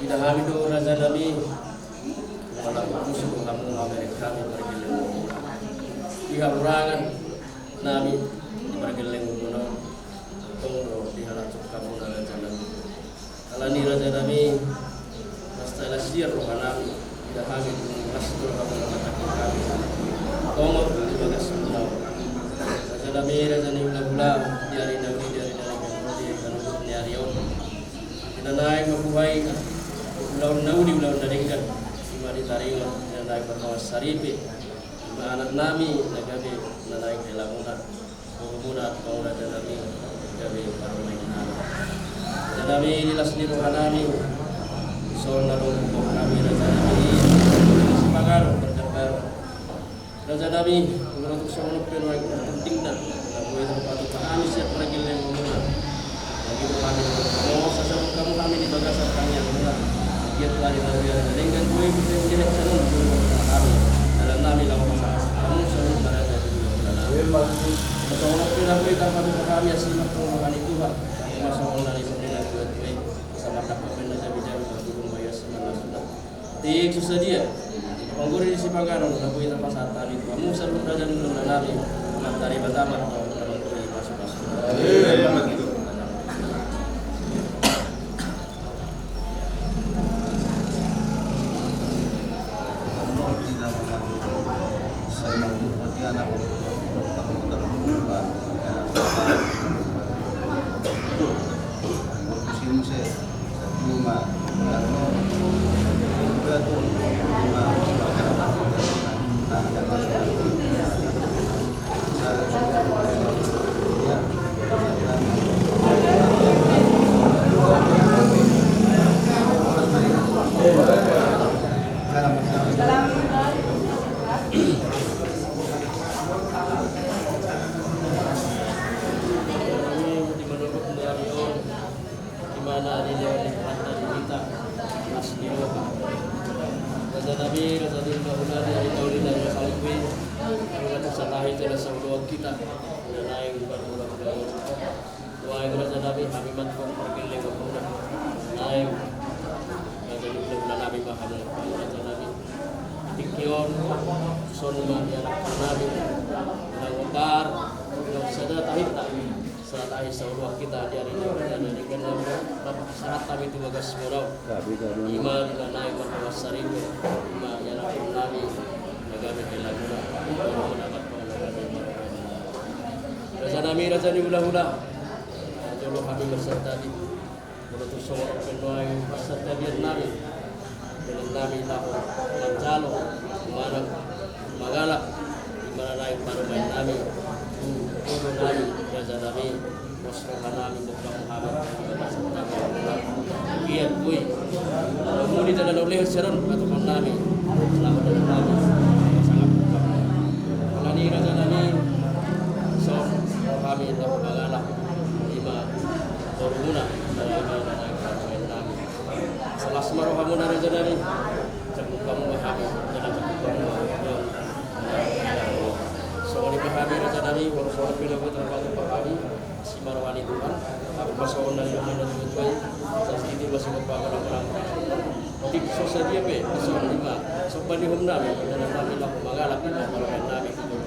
Idahamidu raja nami wala musuh kamu ngabari kami bergeleng ihaburangan nami bergeleng guna tunggu di halatuk kamu raja nami alani raja nami pasta lasir rohanami idahamidu masdur kamu ngabari kami tunggu di bagas sunau raja nami gula di hari nami di hari om dinanay mabuhay ulang naudi ulang naringgan imari taringan dinanay berkawas saripi lima anak nami nagabi dinanay kailangan muna at paula dinami gabi parumay nami dinami nilas ni rohanami sol na lungkok kami raja nami sepagar berjabar raja nami menurut semuanya penuh penting dan nabuhi tempat kami siap pergi yang muna lagi kami mau sasabut kamu kami di bagasan kami yang mula dia telah dilakukan dengan gue bisa menjadi calon kami dalam nami lawan masalah kamu selalu berada di dalam masalah perilaku tanpa kami asimak pengelolaan itu Pak masalah dari pembinaan gue sama tak pernah bicara berhubung bayar semana sudah tik susah dia pengguru di Sipagaron lakuin tanpa saat tadi kamu selalu berada di dalam nami materi pertama masuk Raja ni ulah-ulah jolo kami berserta di menutup semua penuai berserta di nami dengan nami tahu mancalo mana magalak mana lain pada main nami guru nami raja nami musroh nami bukan Muhammad berserta kian kui kemudian jalan oleh seron atau nami selama dengan nami sangat alani raja nami kami tak mengalah lima berguna dalam nami salah semaruh kamu dari jadi cukup kamu kami dan cukup kamu soal kami dari nami soal pilih terbaik kami simarwani Tuhan aku pasokan dari mana juga seperti masih orang-orang tip sosial dia be soal lima sopan di home nami dan nami lah mengalah kita kalau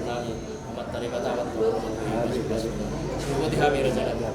nami amat dari kata-kata Semoga kami raja nami.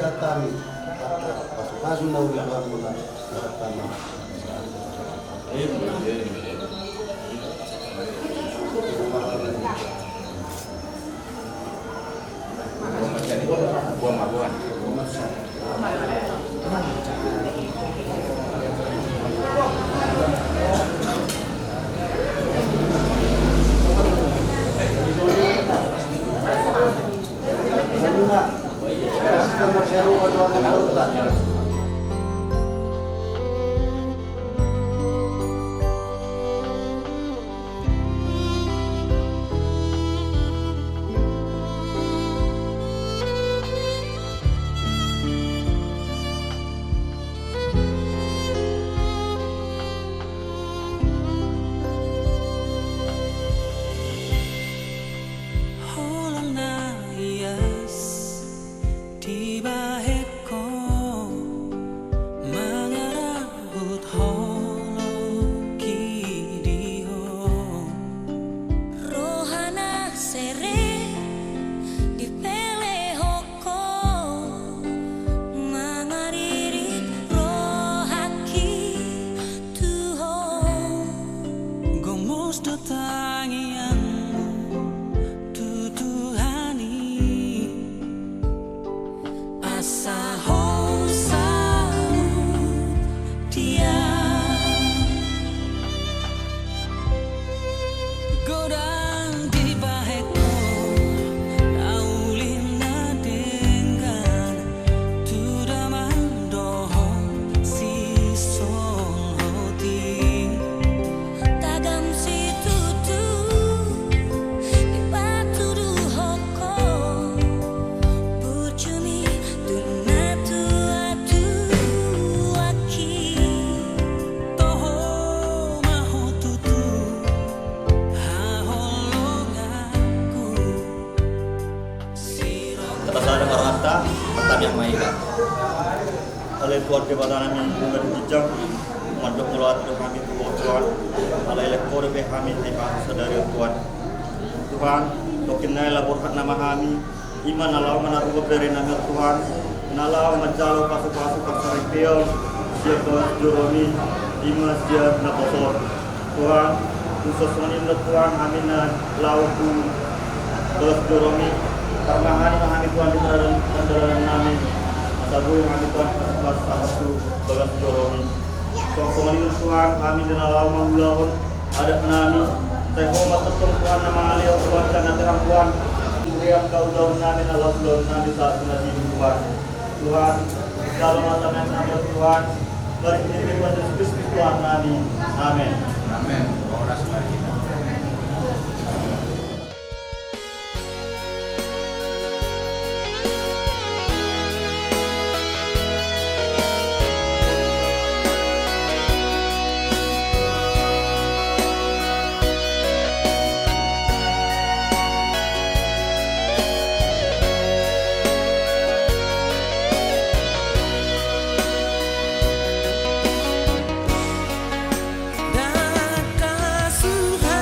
datang pasuk na ulit ang mga tama. yang maikan. Oleh keluarga pada kami bukan bijak, mandok keluar kami Tuhan. Alai lekor be kami tiba saudara Tuhan. Tuhan, tokinai labor hak nama kami. Iman alau menaruh beri nama Tuhan. Nalau menjalo pasu-pasu kersaripil. Siapa juromi imas dia naposor. Tuhan, khusus menindak Tuhan amin lauku terus juromi. Karena hari kami Tuhan di dalam nami Sabu yang kami Tuhan pas satu bagas joromi. Sokongan Tuhan kami di dalam mahulahun ada nami. Tehoma tetap Tuhan nama alih Tuhan dan terang Tuhan. Kuriam kau daun nami dalam daun nami saat menjadi Tuhan. Tuhan dalam mata nami Tuhan. Beri diri Tuhan Yesus Kristus Tuhan nami. Amin. Amin. Dan kasuhan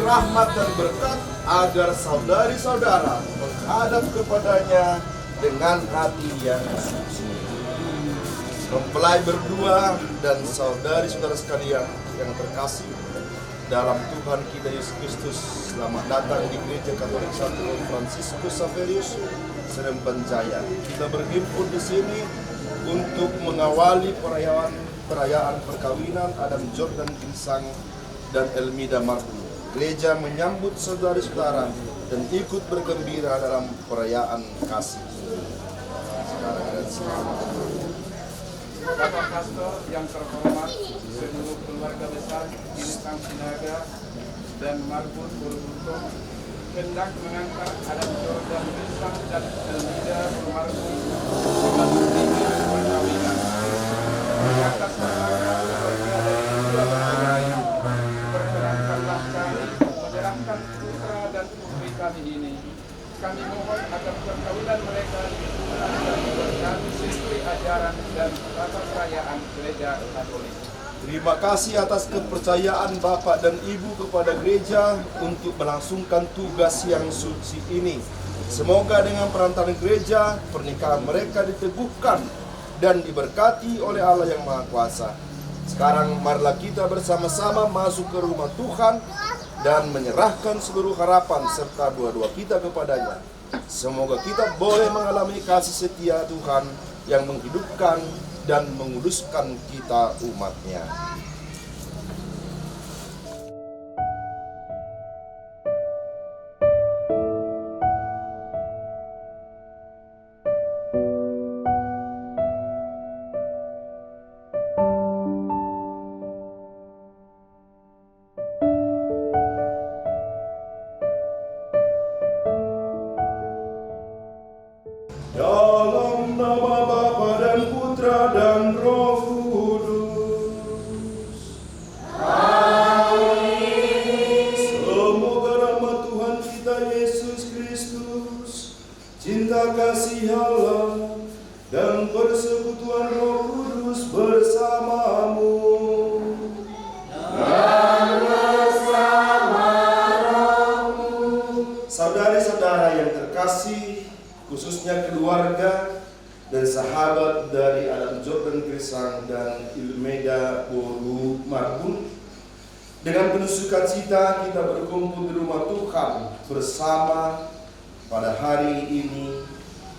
rahmat dan berkat agar saudari-saudara menghadap kepadanya dengan hati yang suci. Mempelai berdua dan saudari-saudara sekalian yang terkasih dalam Tuhan kita Yesus Kristus, selamat datang di Gereja Katolik Santo Fransiskus Saverius, Seremban Jaya. Kita berhimpun di sini untuk mengawali perayaan perkawinan Adam Jordan Ginsang dan Elmida Marku. Gereja menyambut saudara-saudara dan ikut bergembira dalam perayaan kasih. Sekarang dan selamat. Bapak Pastor yang terhormat, seluruh keluarga besar Ginsang Sinaga dan Marbun Purwokerto hendak mengangkat Adam Jordan Ginsang dan Elmida Marbun sebagai perkawinan. Di atas nama keluarga dan kedua mempelai, perkenankanlah kami menyerahkan putra dan putri kami ini. Kami mohon agar perkawinan mereka akan berkami sesuai ajaran dan tata perayaan Gereja Katolik. Terima kasih atas kepercayaan Bapak dan Ibu kepada gereja untuk melangsungkan tugas yang suci ini. Semoga dengan perantaraan gereja, pernikahan mereka diteguhkan dan diberkati oleh Allah yang Maha Kuasa. Sekarang marilah kita bersama-sama masuk ke rumah Tuhan dan menyerahkan seluruh harapan serta doa-doa kita kepadanya. Semoga kita boleh mengalami kasih setia Tuhan yang menghidupkan dan menguduskan kita umatnya. Dalam nama Bapa dan Putra dan Roh Kudus. Amin. Semoga rahmat Tuhan kita Yesus Kristus, cinta kasih Allah, dan persekutuan Roh Kudus bersamamu. Dan bersama rohmu. Saudari-saudara yang terkasih, khususnya keluarga dan sahabat dari Adam Jordan Ginsang dan Elmida Marbun, dengan penuh sukacita kita berkumpul di rumah Tuhan bersama pada hari ini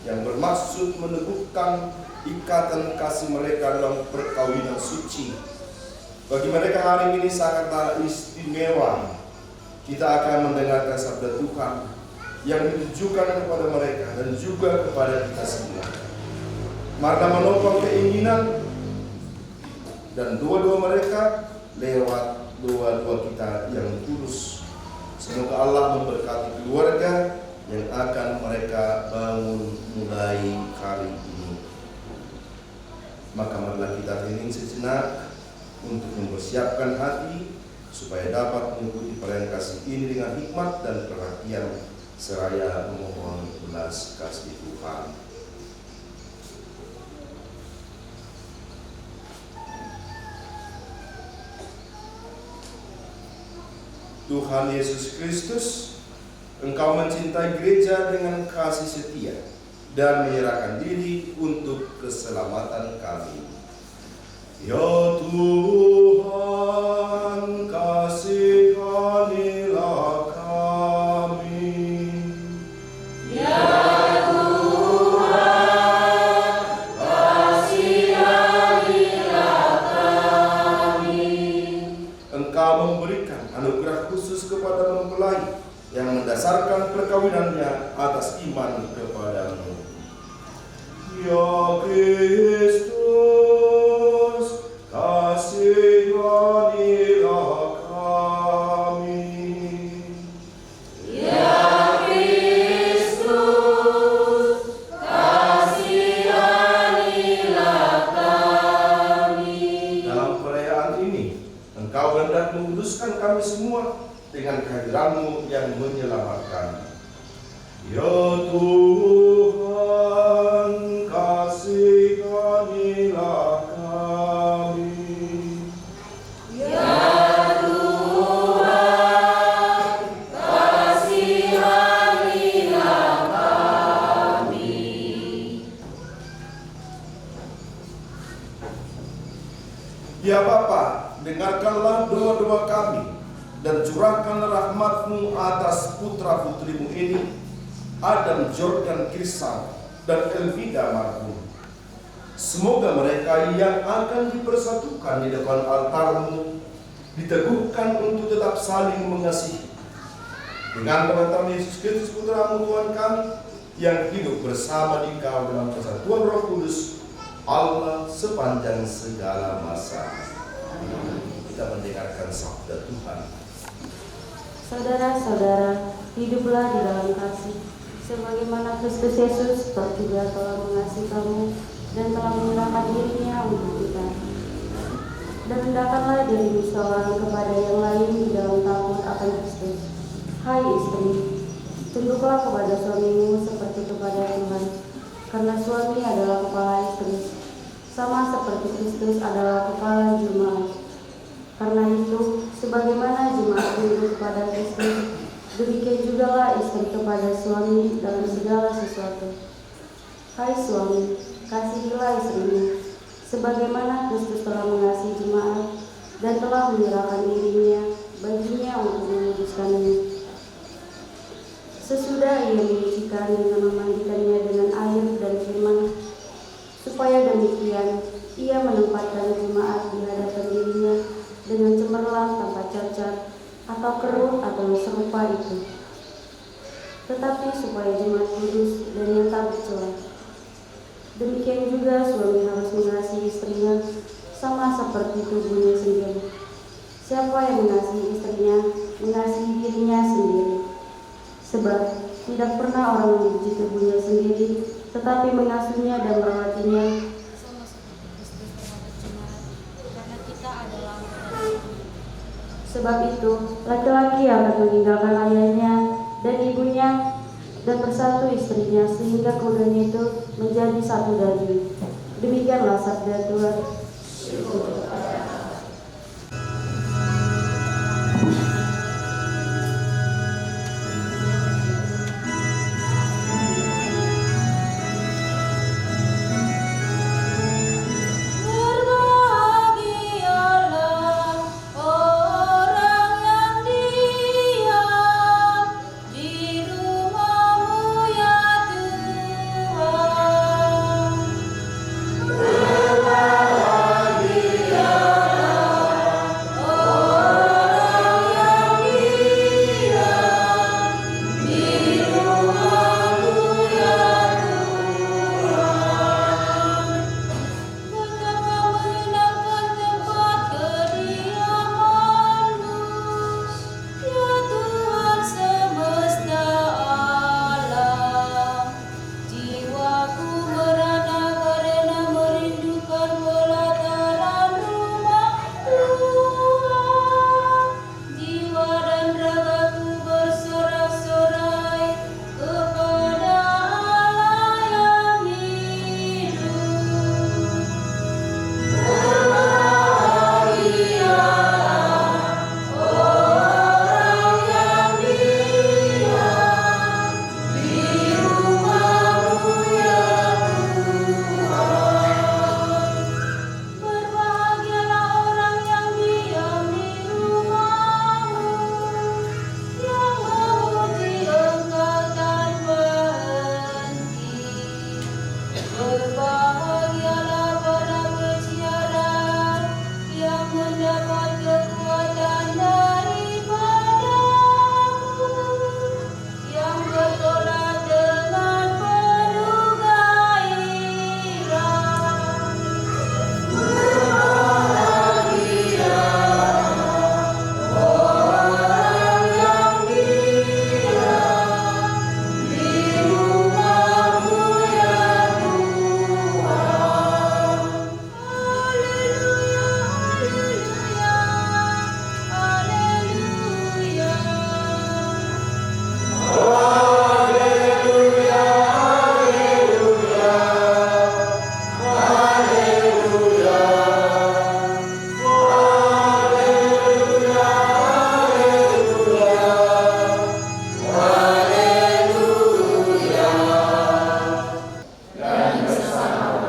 yang bermaksud meneguhkan ikatan kasih mereka dalam perkawinan suci. Bagi mereka hari ini sangatlah istimewa. Kita akan mendengarkan sabda Tuhan yang ditujukan kepada mereka dan juga kepada kita semua. Maka menopang keinginan dan doa-doa mereka lewat doa-doa kita yang tulus. Semoga Allah memberkati keluarga yang akan mereka bangun mulai hari ini. Maka marilah kita hening sejenak untuk mempersiapkan hati supaya dapat mengikuti perayaan kasih ini dengan hikmat dan perhatian seraya memohon belas kasih Tuhan. Tuhan Yesus Kristus, Engkau mencintai gereja dengan kasih setia dan menyerahkan diri untuk keselamatan kami. Ya Tuhan, kasihanilah kami. Ya Tuhan, kasihanilah kami. Engkau memberikan anugerah khusus kepada mempelai yang mendasarkan perkawinannya atas iman kepadamu. Ya Kristus, kasihanilah kami. Ya Kristus, kasihanilah kami. Dalam perayaan ini, Engkau hendak menguduskan kami semua dengan kehadiran-Mu yang menyelamatkan. Ya Tuhan, kasihanilah kami. Ya Tuhan, Ya Bapa, dengarkanlah doa-doa kami dan curahkanlah rahmat-Mu atas putra-putrimu ini, Adam Jordan Krisang dan Elvida Marbun. Semoga mereka yang akan dipersatukan di depan altar-Mu diteguhkan untuk tetap saling mengasihi. Dengan Tuhan Yesus Kristus Putra-Mu Tuhan kami, yang hidup bersama di Kau dalam persatuan Roh Kudus, Allah sepanjang segala masa. Kita mendengarkan sabda Tuhan. Saudara-saudara, hiduplah di dalam kasih, sebagaimana Kristus Yesus juga telah mengasihi kamu dan telah menyerahkan dirinya untuk kita. Dan hendakkanlah dirimu seorang kepada yang lain di dalam takut akan Kristus. Hai istri, tunduklah kepada suamimu seperti kepada Tuhan, karena suami adalah kepala istri, sama seperti Kristus adalah kepala jemaat. Karena itu, sebagaimana jemaat tunduk kepada Kristus, demikian jugalah istri kepada suami dalam segala sesuatu. Hai suami, kasihilah istrimu, sebagaimana Kristus telah mengasihi jemaat dan telah menyerahkan dirinya baginya untuk menguduskannya. Sesudah ia menyucikan dengan memandikannya dengan air dan firman, supaya demikian ia menempatkan jemaat di hadapan dirinya dengan cemerlang tanpa cacat atau keruh atau serupa itu, tetapi supaya jemaat kudus dan yang tak bercela. Demikian juga suami harus mengasihi istrinya sama seperti tubuhnya sendiri. Siapa yang mengasihi istrinya, mengasihi dirinya sendiri. Sebab tidak pernah orang membenci tubuhnya sendiri, tetapi mengasuhnya dan merawatinya sama seperti Kristus terhadap jemaat, karena kita adalah anggota. Sebab itu, laki-laki akan meninggalkan ayahnya dan ibunya dan bersatu istrinya, sehingga keduanya itu menjadi satu daging. Demikianlah sabda Tuhan.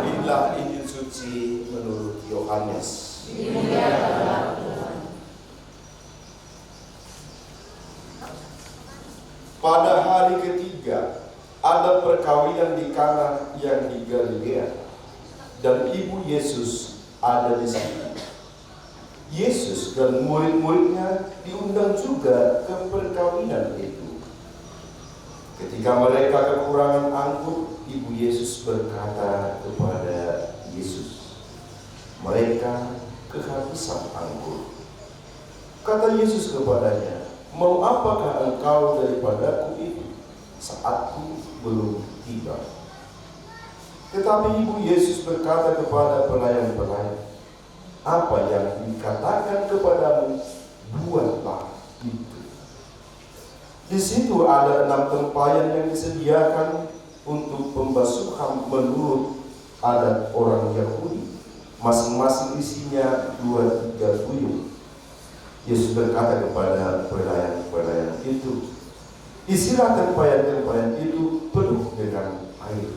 Inilah Injil suci menurut Yohanes. Pada hari ketiga ada perkawinan di Kana yang di Galilea, dan ibu Yesus ada di sana. Yesus dan murid-muridnya diundang juga ke perkawinan itu. Ketika mereka kekurangan anggur, ibu Yesus berkata kepada Yesus, "Mereka kehabisan anggur." Kata Yesus kepadanya, "Mau apakah engkau daripadaku itu? Saatku belum tiba." Tetapi ibu Yesus berkata kepada pelayan-pelayan, "Apa yang dikatakan kepadamu, buatlah itu." Di situ ada 6 tempayan yang disediakan untuk pembasuhan menurut adat orang Yahudi, masing-masing isinya 2-3 kuyung. Yesus berkata kepada pelayan-pelayan itu, "Isilah tempayan-tempayan itu penuh dengan air."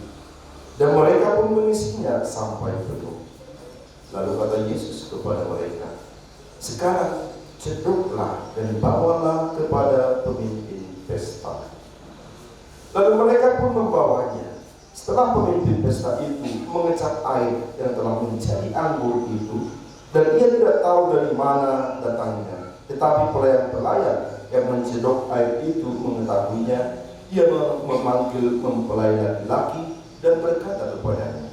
Dan mereka pun mengisinya sampai penuh. Lalu kata Yesus kepada mereka, "Sekarang cedoklah dan bawalah kepada pemimpin pesta." Lalu mereka pun membawanya. Setelah pemimpin pesta itu mengecap air yang telah menjadi anggur itu, dan ia tidak tahu dari mana datangnya, tetapi pelayan-pelayan yang mencedok air itu mengetahuinya, ia memanggil mempelai laki-laki dan berkata kepadanya,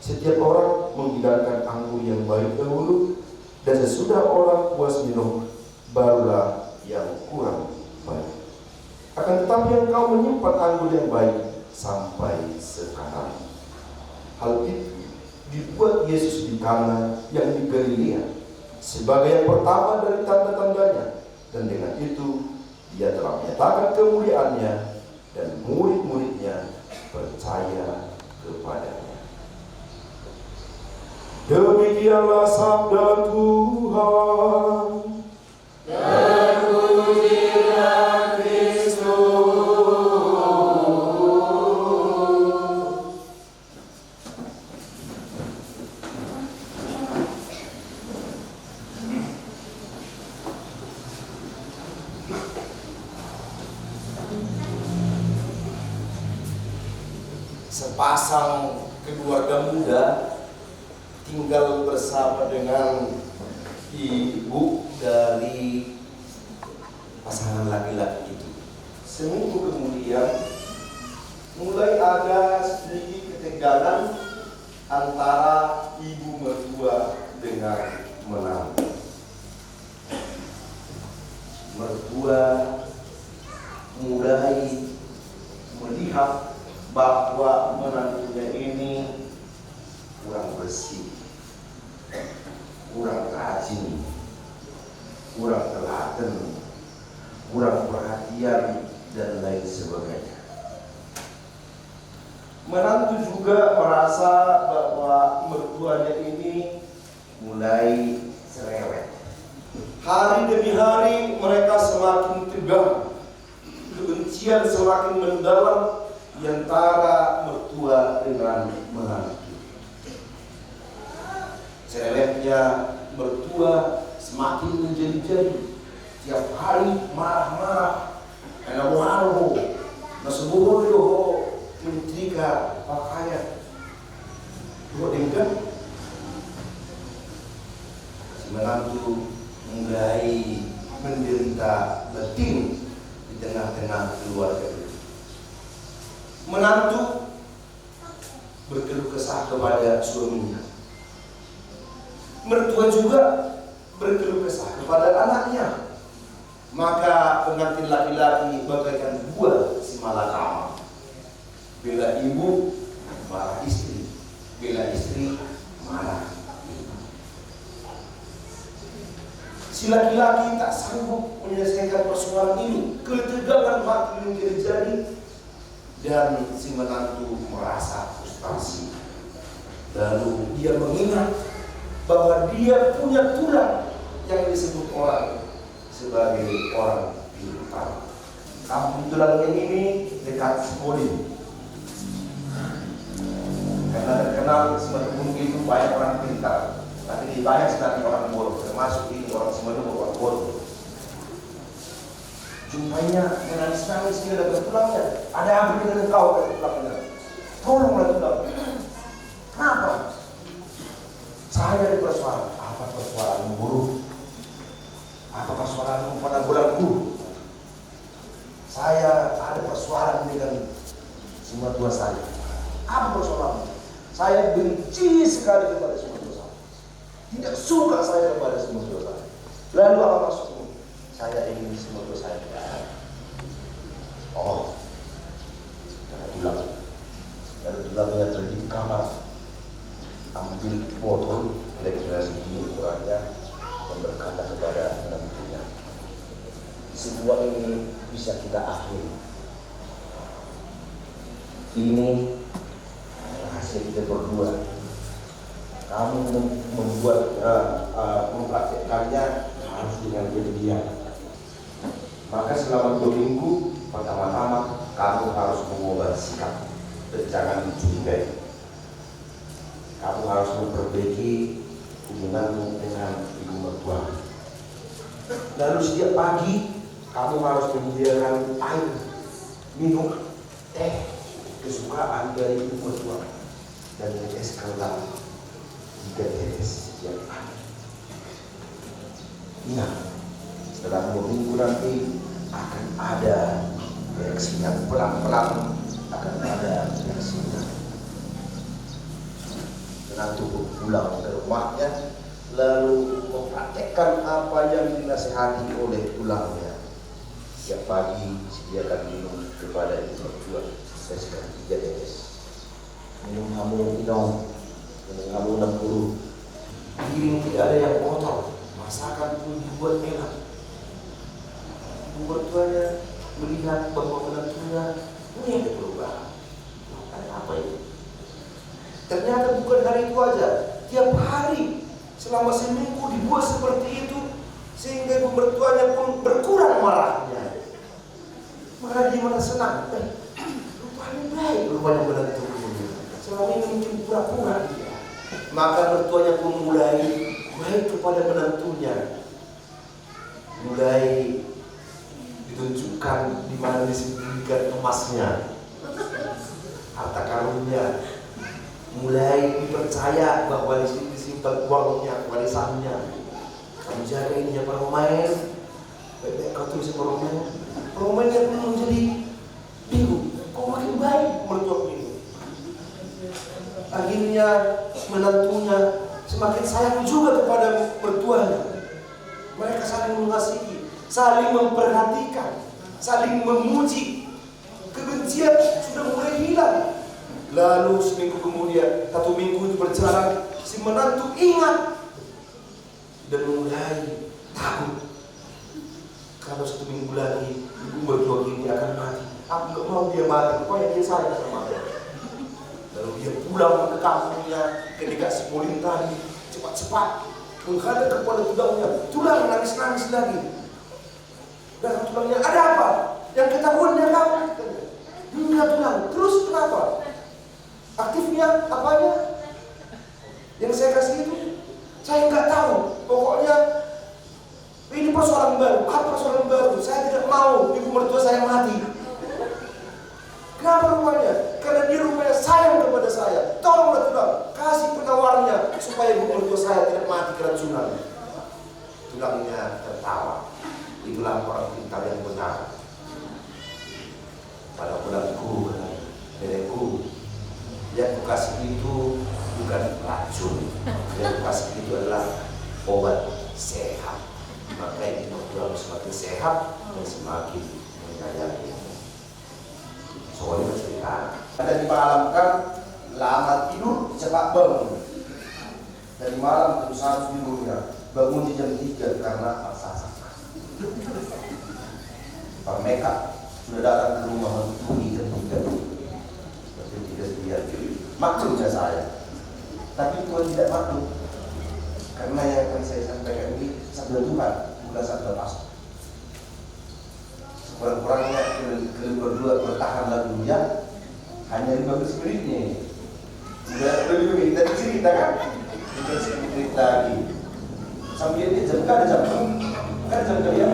"Setiap orang menghidangkan anggur yang baik dahulu, dan sesudah orang puas minum, barulah yang kurang baik. Akan tetapi engkau menyimpan anggur yang baik sampai sekarang." Hal itu dibuat Yesus di Kana yang di Galilea sebagai yang pertama dari tanda-tandanya, dan dengan itu dia telah menyatakan kemuliaannya, dan murid-muridnya percaya kepadanya. Demikianlah sabda Tuhan. Terpujilah Kristus. Sepasang keluarga muda tinggal bersama dengan ibu dari pasangan laki-laki itu. Seminggu kemudian mulai ada sedikit ketegangan antara ibu mertua dengan menantu. Mertua mulai melihat bahwa menantunya ini kurang bersih, kurang rajin, kurang telaten, kurang perhatian, dan lain sebagainya. Menantu juga merasa bahwa mertuanya ini mulai cerewet. Hari demi hari mereka semakin tegang, kebencian semakin mendalam di antara mertua dengan menantu. Cerewetnya mertua semakin menjadi-jadi. Tiap hari marah-marah, enamuharu, nasubuhoyo, menyetrika pakaian. Dua dengan si menantu mulai menderita batin di tengah-tengah keluarga itu. Menantu berkeluh kesah kepada suaminya. Mertua juga berkeluh kesah kepada anaknya. Maka pengantin laki-laki bagaikan buah si malakama. Bila ibu marah istri, bila istri marah ibu. Si laki-laki tak sanggup menyelesaikan persoalan ini. Ketegangan makin menjadi, dan si menantu merasa frustasi. Lalu dia mengingat bahwa dia punya tulang yang disebut orang sebagai orang pintar. Kampung tulangnya ini dekat Sekolah. Karena terkenal sebagai itu banyak orang pintar. Tapi ini banyak sekali orang bodoh, termasuk ini orang Semeru, orang bodoh. Jumpainya menangis-nangis dia dapat tulangnya. Ada apa dengan engkau kata tulangnya? Tolonglah tulang. Kenapa? Saya dipersoalan. Apa persoalanmu buruk? Apa persoalanmu pada bulanku? Saya ada persoalan dengan semua tua saya. Apa persoalanmu? Saya benci sekali kepada semua tua saya. Tidak suka saya kepada semua tua saya. Lalu apa maksudmu? Saya ingin semua tua saya. Oh, karena tulang. Lalu tulangnya pergi di kamar, ambil botol elektrasi ini ukurannya dan berkata kepada menantunya, semua ini bisa kita akhiri. Ini adalah hasil kita berdua. Kamu membuat mempraktekannya harus dengan berdiam. Maka selama 2 minggu pertama-tama kamu harus mengubah sikap dan jangan dicurigai. Kamu harus memperbaiki hubunganmu dengan ibu mertua. Lalu setiap pagi kamu harus menyediakan air, minum, teh kesukaan dari ibu mertua dan es kelapa 3 tetes setiap pagi. Ingat, setelah 2 minggu nanti akan ada reaksinya, pelan-pelan akan ada reaksinya. Menantu pulang ke rumahnya lalu mempraktekkan apa yang dinasihati oleh tulangnya. Setiap pagi sediakan minum kepada ibu mertua sesekali 3 tetes. Minum kamu minum 60. Piring tidak ada yang kotor, masakan pun dibuat enak. Ibu mertuanya melihat bahwa menantunya ini ada perubahan. Ada apa ini? Ternyata bukan hari itu aja, tiap hari selama seminggu dibuat seperti itu sehingga ibu mertuanya pun berkurang marahnya. Maka dia merasa senang. Rupanya baik rupanya menantu ini. Selama ini mungkin pura-pura dia. Maka mertuanya pun mulai baik kepada menantunya. Mulai ditunjukkan di mana disembunyikan emasnya, harta karunnya. Mulai dipercaya bahwa di sini disimpan uangnya, warisannya. Kamu jaga ini ya Paromain. Baik-baik kau tulis Paromain. Paromainnya pun menjadi bingung. Kok makin baik mertua ini? Akhirnya menantunya semakin sayang juga kepada mertuanya. Mereka saling mengasihi, saling memperhatikan, saling memuji. Kebencian sudah mulai hilang. Lalu seminggu kemudian, 1 minggu itu berjalan, si menantu ingat dan mulai takut. Kalau 1 minggu lagi ibu mertua ini akan mati, aku nggak mau dia mati, pokoknya dia sayang sama aku. Lalu dia pulang ke kampungnya, ketika si Polin tadi cepat-cepat menghadap kepada tulangnya. Tulang nangis-nangis lagi. Dan tulangnya, ada apa? Yang ketahuannya kamu? Enggak tulang. Terus kenapa? Aktifnya apanya? Yang saya kasih itu saya nggak tahu. Pokoknya ini persoalan baru. Apa persoalan baru? Saya tidak mau ibu mertua saya mati. Kenapa rupanya? Karena dia rupanya sayang kepada saya. Tolonglah tulang, kasih penawarnya supaya ibu mertua saya tidak mati keracunan. Tulangnya tertawa. Itulah orang pintar yang benar. Pada bulanku, nenekku, yang kukasih itu bukan racun. Yang kukasih itu adalah obat sehat. Maka ini mertua semakin sehat dan semakin menyayangi. Soalnya cerita. Ada di malam kan lama tidur cepat bangun. Dari malam terus harus tidurnya. Bangun di jam 3 karena masak. Pak Meka sudah datang ke rumah menunggu jam 3. Jam 3 dia maklumnya saya. Tapi Tuhan tidak maklum. Karena yang akan saya sampaikan ini sabda Tuhan, bukan sabda pastor. Kurang-kurangnya kalian berdua bertahanlah dunia hanya 15 menitnya ini. Sudah lebih menit dari cerita kan? 15 menit lagi. Sambil dia jam, kan ada jam kalian.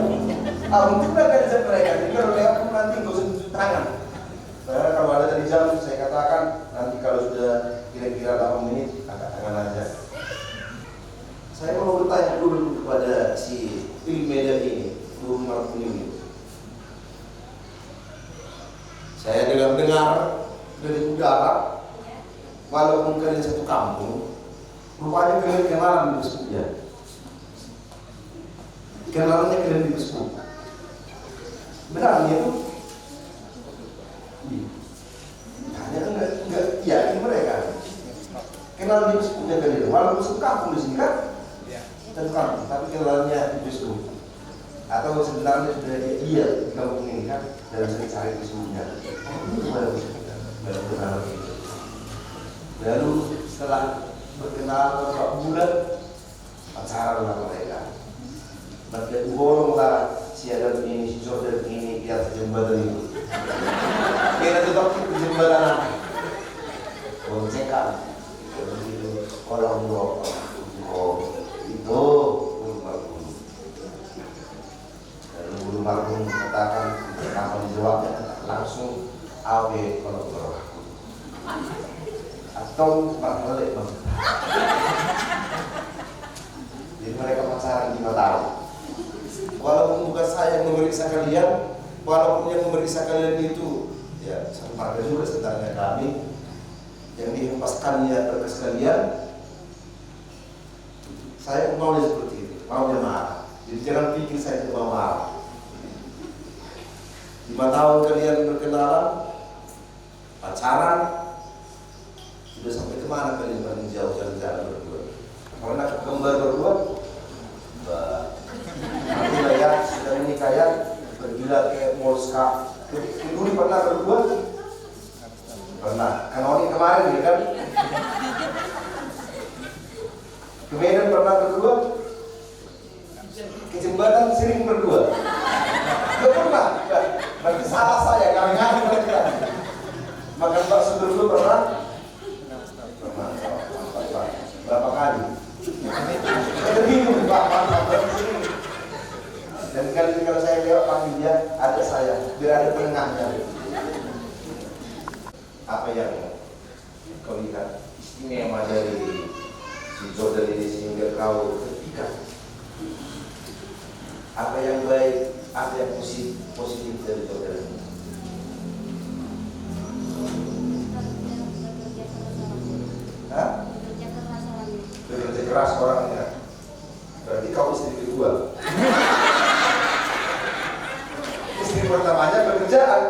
Mungkin nggak ada jam mereka. Jadi kalau lewat nanti nggak usah tunjuk tangan. Karena kalau ada tadi jam, saya katakan nanti kalau sudah kira-kira 8 menit angkat tangan aja. Saya mau bertanya dulu kepada si Ilmeda ini, Guru Marhum ini. Saya dengar dari udara, walaupun kalian satu kampung, rupanya kalian kenalan di Facebook ya. Kenalannya kalian di Facebook. Benar itu? Hanya enggak yakin mereka. Kenal di Facebooknya kalian, walaupun satu kampung di sini kan? Satu kampung, tapi kenalannya di Facebook. Atau sebenarnya sudah dia di kampung ini kan, dan sering cari Facebooknya. Lalu setelah berkenal beberapa bulan, pacaran lah mereka. Mereka bolong lah si Adam ini, si Jordan ini, di atas jembatan itu. Kita tetap di jembatan boncekan. Orang dua itu Guru Marhum katakan kapan jawabnya langsung awe kalau berlaku atau balik bang. Jadi mereka pacaran 5 tahun. Walaupun bukan saya yang memeriksa kalian, walaupun yang memeriksa kalian itu ya satu partai juga sebenarnya kami yang dihempaskan ya berkas kalian. Saya maunya seperti itu, maunya marah. Jadi jangan pikir saya itu mau marah. 5 tahun kalian berkenalan, pacaran, sudah sampai kemana kalian paling jauh jalan-jalan berdua? Karena kembar berdua, nanti ya sudah menikah ya, bergila ke Moska. Dulu pernah berdua? Pernah. Kanoni kemarin ya kan? Ke Medan pernah berdua? Ke Jembatan sering berdua? Gak pernah. Berarti salah saya, kami ngaku mereka. Makan bakso dulu pernah? Pernah. Berapa kali? Saya bingung Pak. Dan kali kalau saya lewat panggil dia, ada saya, biar ada penengahnya. Apa yang kau lihat istimewa dari si Jordan ini sehingga kau ketika? Apa yang baik, apa yang positif dari Jordan ini? Hah? Bekerja keras orangnya. Berarti kau istri kedua. Istri pertamanya pekerjaan.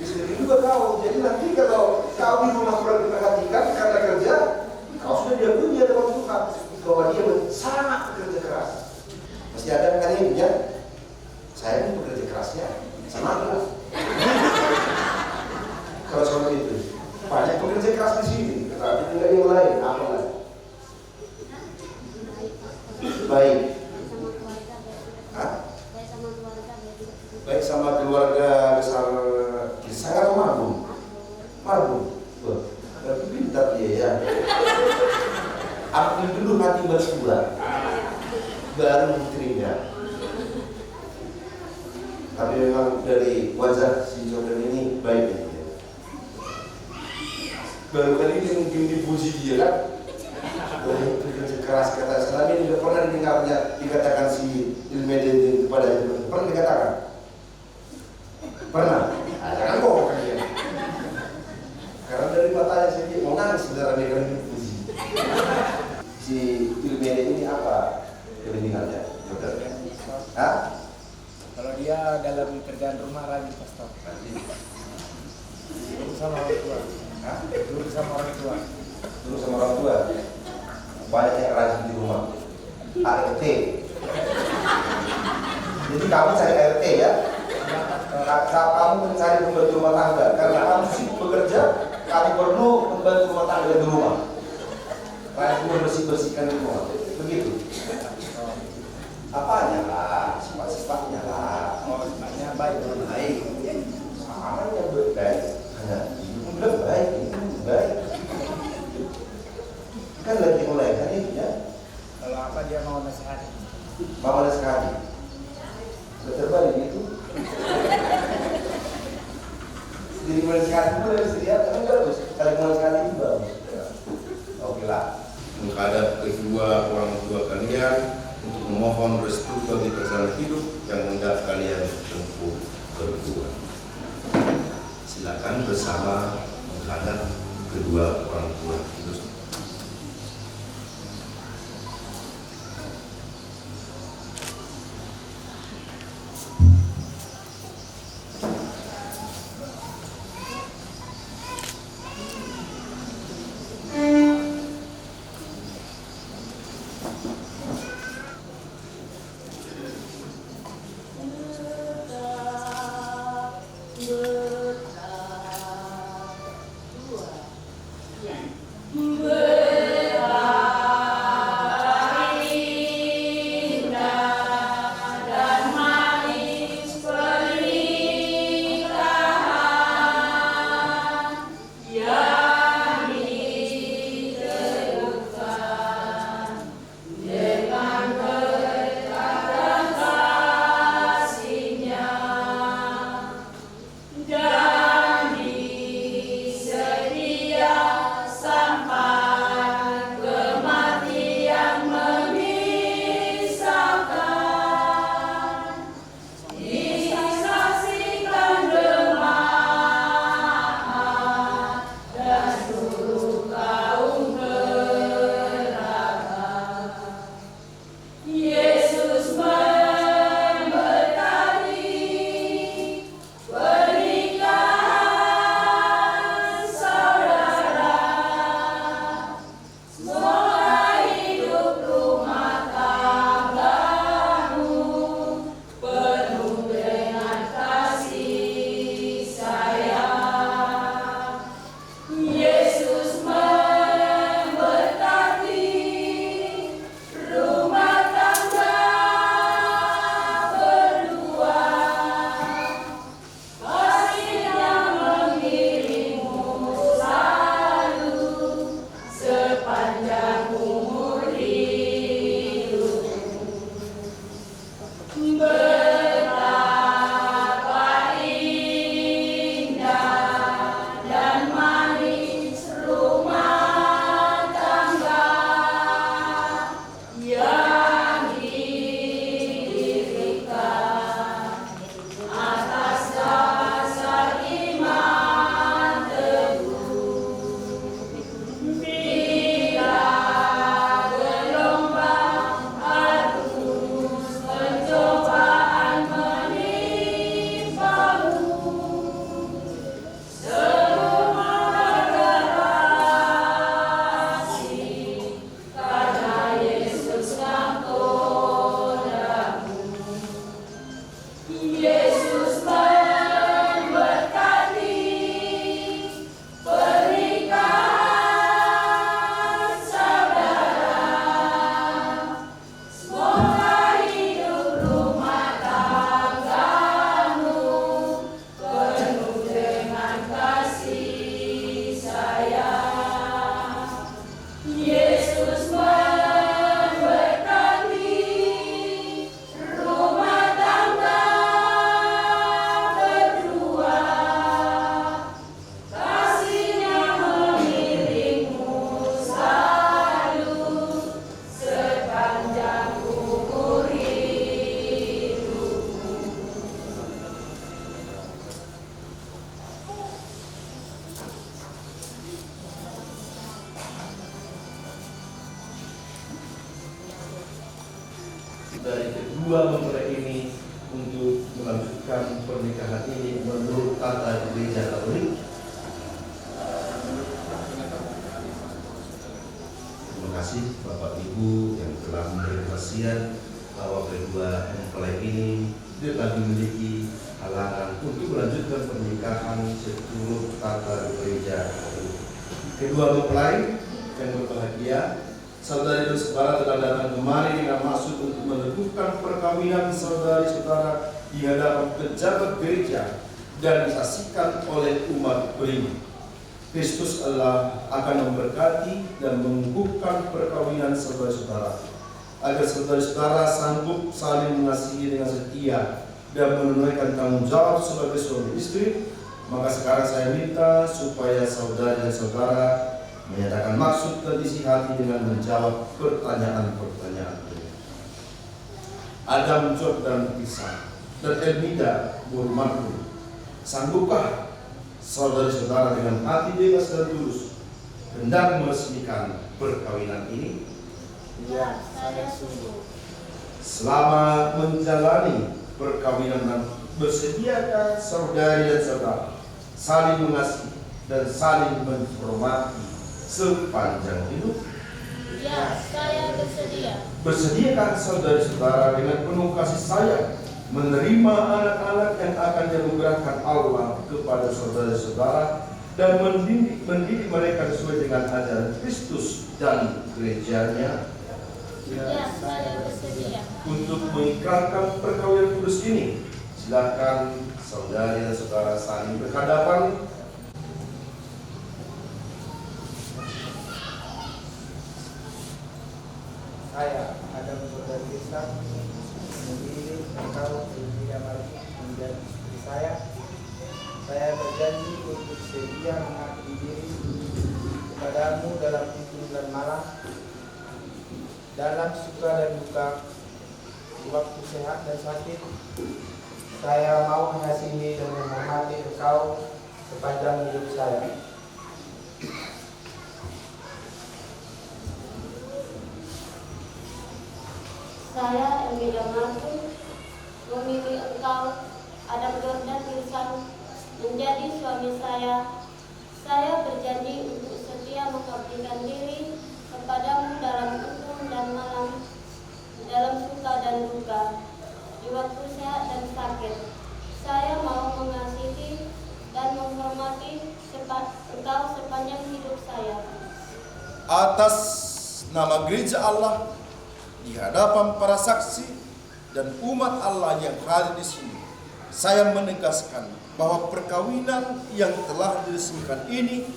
Istri kedua kau. Jadi nanti kalau kau di rumah kurang diperhatikan karena kerja, kau sudah diakui dia dapat Tuhan bahwa dia sangat bekerja keras. Pasti ada kan ini ya. Saya pun bekerja kerasnya sama aku. Kalau seperti itu, banyak pekerja keras di sini, tetapi tidak yang lain. Apa lagi? Baik. Hah? Baik sama keluarga besar, sangat marbun. Tapi pintar dia ya. Ambil dulu hati berdua, baru diterima. Tapi memang dari wajah si Jordan ini baik ya. Baru kali ini mungkin dipuji dia kan. Bekerja keras kata selama ini tidak pernah didengarnya dikatakan si Ilmeda kepada itu. Pernah dikatakan? Pernah? Jangan bohong kan dia. Karena dari matanya sendiri mau nangis saudara dia kan dipuji. Si Ilmeda ini apa kelebihannya? Hah? Kalau dia dalam kerjaan rumah rajin pastor. Dulu sama orang tua. Dulu sama orang tua. Banyak yang rajin di rumah. ART. Jadi kamu cari ART ya. Kamu mencari pembantu rumah tangga. Karena kamu sibuk bekerja, kamu perlu pembantu rumah tangga di rumah. Kamu bersih-bersihkan di rumah. Begitu. Apanya lah, sifat-sifatnya lah. Sifatnya baik. Baik. Sama yang baik. Hanya itu baik, itu baik. Jadi mulai sekali dulu ya mesti lihat, kan bagus. Kali mulai sekali itu bagus. Ya. Oke lah. menghadap kedua orang tua kalian untuk memohon restu bagi perjalanan hidup yang hendak kalian tempuh berdua. Silakan bersama menghadap kedua orang tua itu. Dari kedua mempelai ini untuk melanjutkan pernikahan ini menurut tata gereja Katolik. Terima kasih Bapak Ibu yang telah memberi kesaksian bahwa kedua mempelai ini tidak memiliki halangan untuk melanjutkan pernikahan seluruh tata gereja Katolik. Kedua mempelai yang berbahagia, saudari dan saudara telah datang kemari dengan maksud untuk meneguhkan perkawinan saudari-saudara di hadapan pejabat gereja dan disaksikan oleh umat beriman. Kristus Allah akan memberkati dan mengukuhkan perkawinan saudara-saudara, agar saudara-saudara sanggup saling mengasihi dengan setia dan menunaikan tanggung jawab sebagai suami istri Maka sekarang saya minta supaya saudari dan saudara menyatakan maksud dan isi hati dengan menjawab pertanyaan-pertanyaan ini. Adam, Jordan, Isa, dan Elmida, Burmanku, sanggupkah saudara-saudara dengan hati bebas dan tulus hendak meresmikan perkawinan ini? Ya, saya sungguh. Selama menjalani perkawinan dan bersediakah saudari dan saudara saling mengasihi dan saling menghormati sepanjang hidup? Ya, saya bersedia. Bersediakah saudara-saudara dengan penuh kasih sayang menerima anak-anak yang akan dianugerahkan Allah kepada saudara-saudara dan mendidik mereka sesuai dengan ajaran Kristus dan gerejanya? Ya, saya bersedia. Untuk mengikrarkan perkawinan kudus ini, silakan saudari dan saudara saling berhadapan. Saya, Adam Jordan Krishna, memilih engkau Elmida Marbuh menjadi istri saya. Saya berjanji untuk setia mengabdi diri kepadamu dalam hidup dan malam, dalam suka dan duka, di waktu sehat dan sakit. Saya mau mengasihi dan menghormati engkau sepanjang hidup saya. Saya, Elmida Marbuh, memilih engkau, Adam Jordan Krishna, menjadi suami saya. Saya berjanji untuk setia mengabdikan diri kepadamu dalam untung dan malam, dalam suka dan duka, di waktu sehat dan sakit. Saya mau mengasihi dan menghormati engkau sepanjang hidup saya. Atas nama gereja Allah, di hadapan para saksi dan umat Allah yang hadir di sini, saya menegaskan bahwa perkawinan yang telah diresmikan ini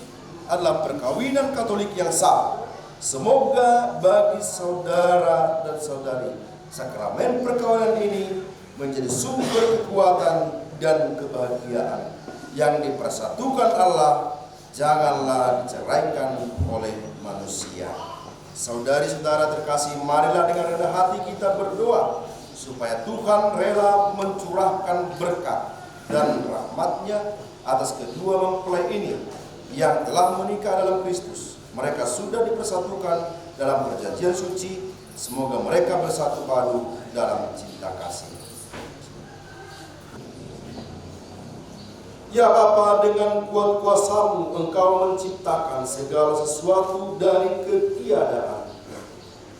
adalah perkawinan Katolik yang sah. Semoga bagi saudara dan saudari, sakramen perkawinan ini menjadi sumber kekuatan dan kebahagiaan yang dipersatukan Allah, janganlah diceraikan oleh manusia. Saudari-saudara terkasih, marilah dengan rendah hati kita berdoa supaya Tuhan rela mencurahkan berkat dan rahmat-Nya atas kedua mempelai ini yang telah menikah dalam Kristus. Mereka sudah dipersatukan dalam perjanjian suci. Semoga mereka bersatu padu dalam cinta kasih. Ya Bapa, dengan kuat kuasa-Mu Engkau menciptakan segala sesuatu dari ketiadaan.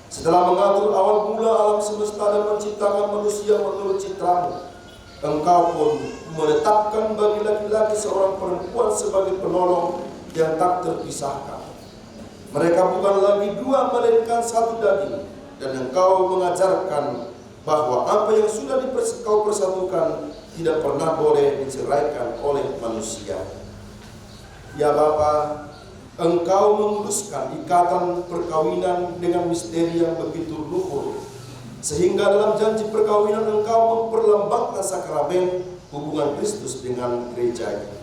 Setelah mengatur awal mula alam semesta dan menciptakan manusia menurut citra-Mu, Engkau pun menetapkan bagi laki-laki seorang perempuan sebagai penolong yang tak terpisahkan. Mereka bukan lagi dua melainkan satu daging, dan Engkau mengajarkan bahwa apa yang sudah Kau persatukan tidak pernah boleh diceraikan oleh manusia. Ya Bapa, Engkau memuluskan ikatan perkawinan dengan misteri yang begitu luhur, sehingga dalam janji perkawinan Engkau memperlambangkan sakramen hubungan Kristus dengan gereja-Nya.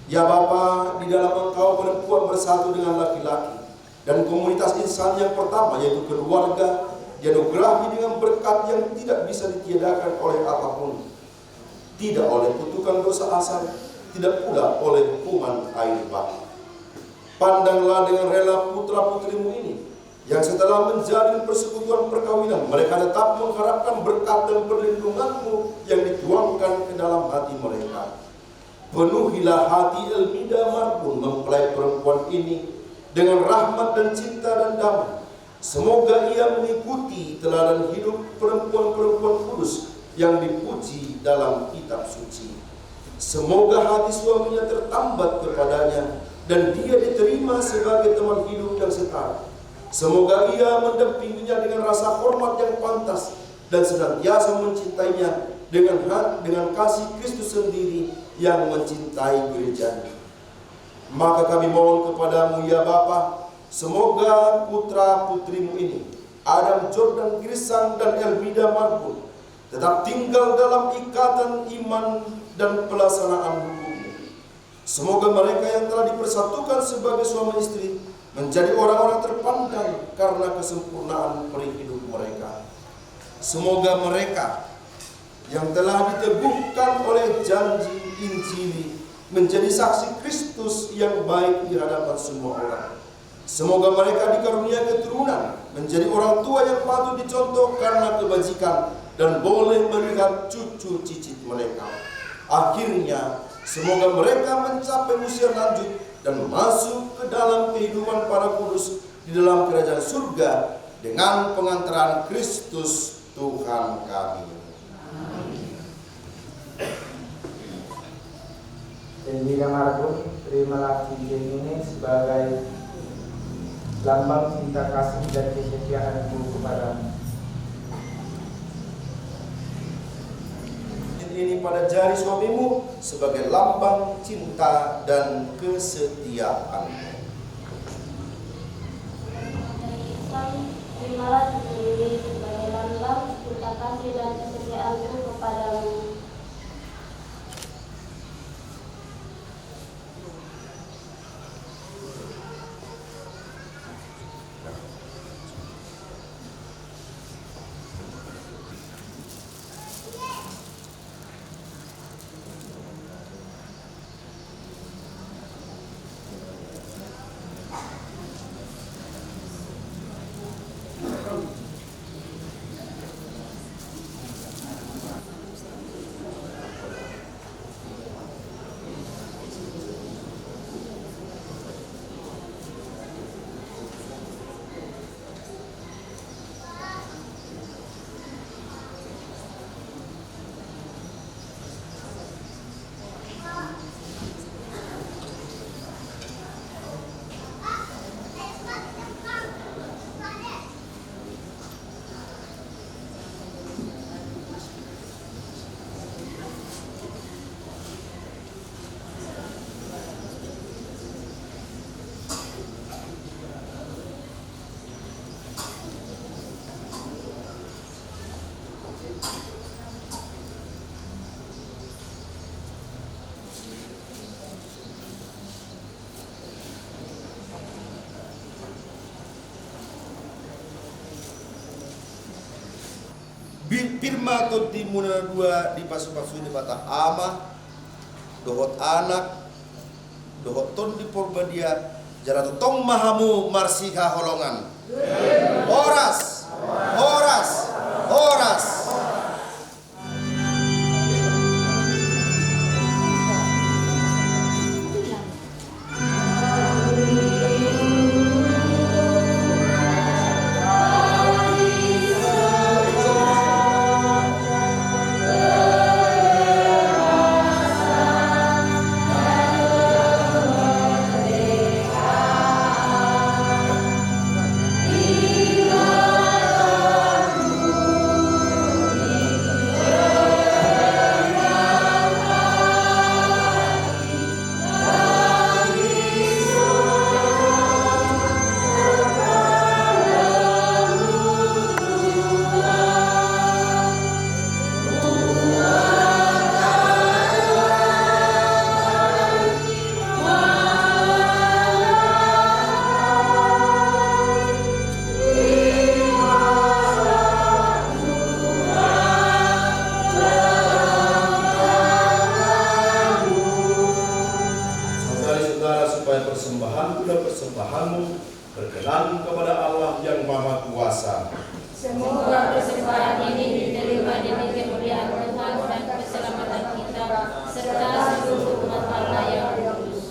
Ya Bapa, di dalam Engkau perempuan bersatu dengan laki-laki, dan komunitas insan yang pertama yaitu keluarga dianugerahi dengan berkat yang tidak bisa ditiadakan oleh apapun, tidak oleh kutukan dosa asal, tidak pula oleh hukuman air bah. Pandanglah dengan rela putra-putrimu ini, yang setelah menjalin persekutuan perkawinan, mereka tetap mengharapkan berkat dan perlindungan-Mu yang dituangkan ke dalam hati mereka. Penuhilah hati Elmida Marbuh, mempelai perempuan ini, dengan rahmat dan cinta dan damai. Semoga ia mengikuti teladan hidup perempuan-perempuan kudus yang dipuji dalam kitab suci. Semoga hati suaminya tertambat kepadanya dan dia diterima sebagai teman hidup yang setara. Semoga ia mendampinginya dengan rasa hormat yang pantas dan senantiasa mencintainya dengan kasih Kristus sendiri yang mencintai gereja-Nya. Maka kami mohon kepadamu ya Bapa, semoga putra-putrimu ini, Adam Jordan Krishna dan Elmida Marbuh, tetap tinggal dalam ikatan iman dan pelaksanaan hukum, Semoga mereka yang telah dipersatukan sebagai suami istri menjadi orang-orang terpandang karena kesempurnaan peri hidup mereka. Semoga mereka yang telah diteguhkan oleh janji Injili menjadi saksi Kristus yang baik di hadapan semua orang. Semoga mereka dikarunia keturunan menjadi orang tua yang patut dicontoh karena kebajikan dan boleh melihat cucu cicit mereka. Akhirnya, semoga mereka mencapai usia lanjut dan masuk ke dalam kehidupan para kudus di dalam kerajaan surga dengan pengantaran Kristus Tuhan kami. Hendika Marbun, terimalah cincin ini sebagai lambang cinta kasih dan kesetiaanku kepadamu. Ini pada jari suamimu sebagai lambang cinta dan kesetiaan. Terimalah cincin ini sebagai lambang cinta kasih dan kesetiaanku kepadamu. Firma atau di muna dua di pasu-pasu di bata ama dohot anak dohot ton di porbadia jarak tong mahamu marsika holongan horas horas horas. Persembahanku dan persembahanmu berkenan kepada Allah yang Maha Kuasa. Semoga persembahan ini diterima demi kemuliaan Tuhan dan keselamatan kita serta seluruh umat Allah yang kudus.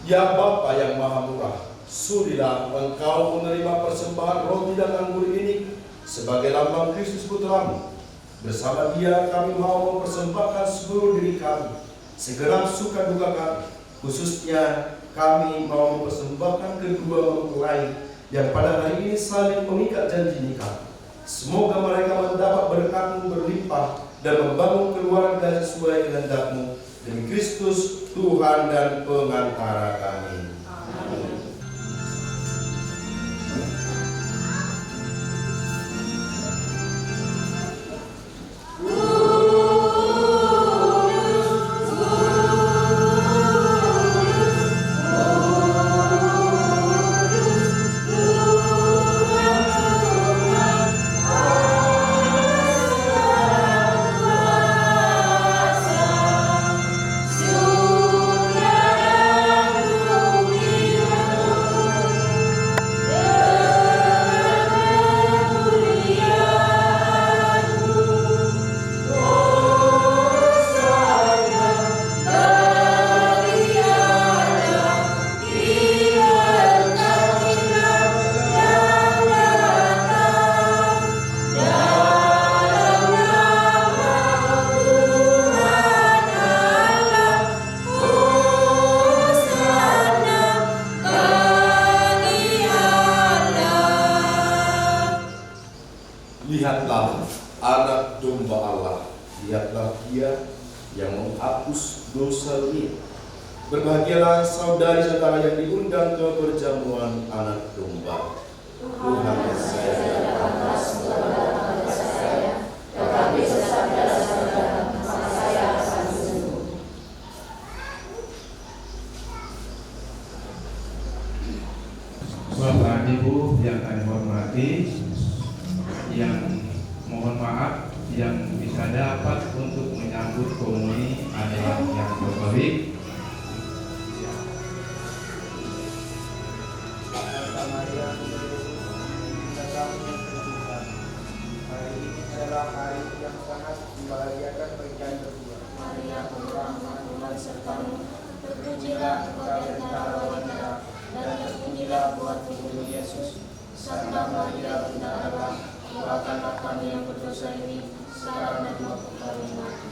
Ya Bapa yang Maha Murah, sudilah Engkau menerima persembahan roti dan anggur ini sebagai lambang Kristus Putramu. Bersama Dia kami mau mempersembahkan seluruh diri kami, segenap suka duka kami. Khususnya kami mau mempersembahkan kedua mempelai yang pada hari ini saling mengikat janji nikah. Semoga mereka mendapat berkat-Mu berlimpah dan membangun keluarga sesuai kehendak-Mu demi Kristus Tuhan dan pengantara kami. Amin. dosa dunia. Berbahagialah saudari-saudara yang diundang ke perjamuan anak domba. Tuhan Yesus tetapi saudara-saudara saya akan sembuh. Bapak Ibu yang kami hormati, yang mohon maaf yang bisa dapat untuk menyambut komuni ada yang berbaik. Maria, hari ini adalah hari yang sangat membahagiakan bagi kami berdua. Maria Tuhan sertamu, terpujilah engkau di antara wanita, dan terpujilah buah tubuhmu Yesus. Santa Maria Bunda Allah, doakanlah kami yang berdosa ini, sekarang dan waktu kami mati.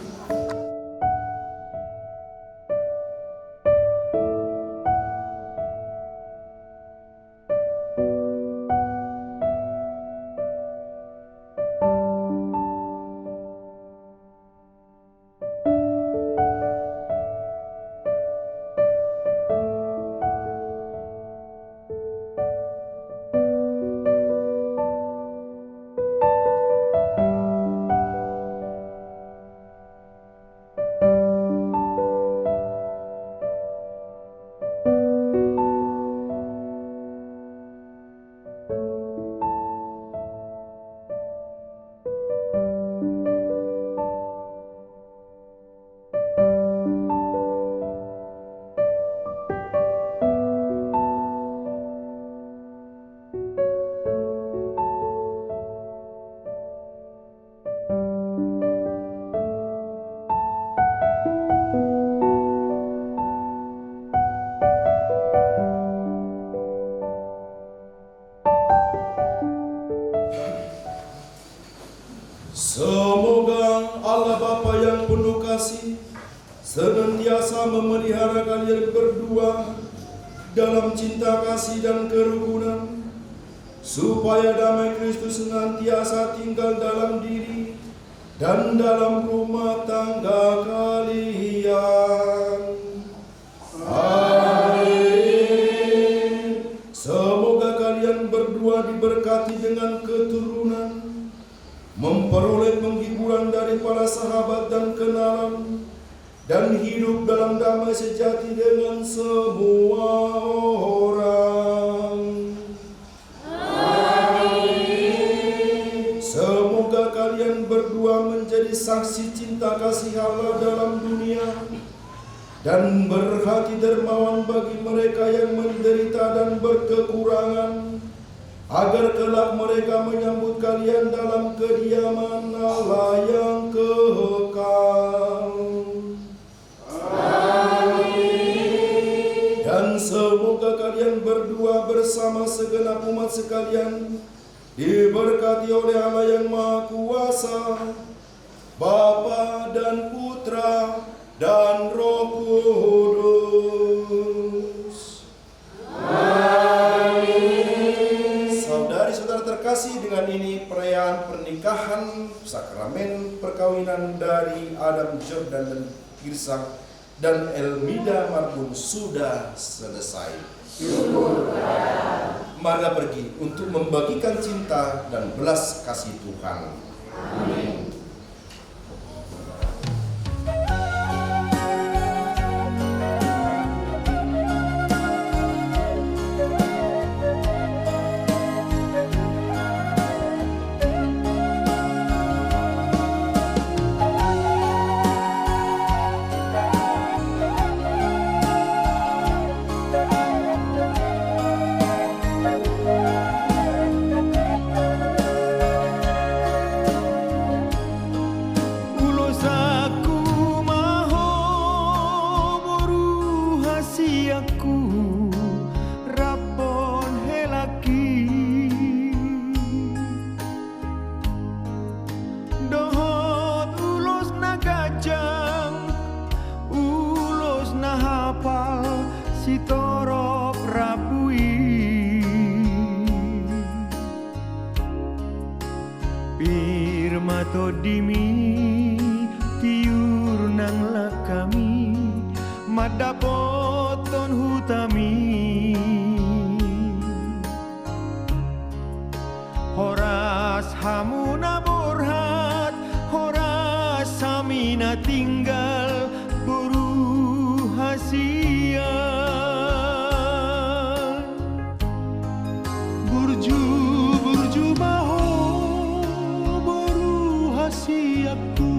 Semoga Allah Bapa yang penuh kasih senantiasa memelihara kalian berdua dalam cinta kasih dan kerukunan, supaya damai Kristus senantiasa tinggal dalam diri dan dalam rumah tangga kalian. Amin. Semoga kalian berdua diberkati dengan keturunan, memperoleh penghiburan dari para sahabat dan kenalan, dan hidup dalam damai sejati dengan semua orang. Amin. Semoga kalian berdua menjadi saksi cinta kasih Allah dalam dunia, dan berhati dermawan bagi mereka yang menderita dan berkekurangan, agar kelak mereka menyambut kalian dalam kediaman Allah yang kekal. Amin. Dan semoga kalian berdua bersama segenap umat sekalian diberkati oleh Allah yang Maha Kuasa, Bapa dan Putra dan Roh Kudus. Amin. Saudari-saudara terkasih, dengan ini perayaan pernikahan, sakramen perkawinan dari Adam Jordan dan Girsa dan Elmida Marbun sudah selesai. Mari pergi untuk membagikan cinta dan belas kasih Tuhan. Amin. Dimi tiur nang lakami poton hutami horas hamuna borhat horas samina tinggal buru hasia burju baho boru hasiaku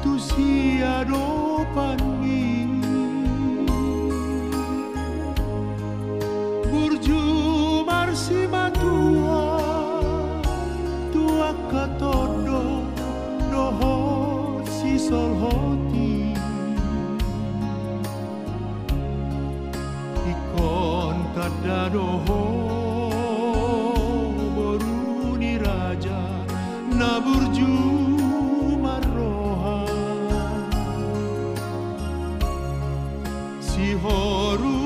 tu siado pangi burju marsi matua tua katodo doho si solhoti ikon tada doho boru ni raja na burju maroha si horu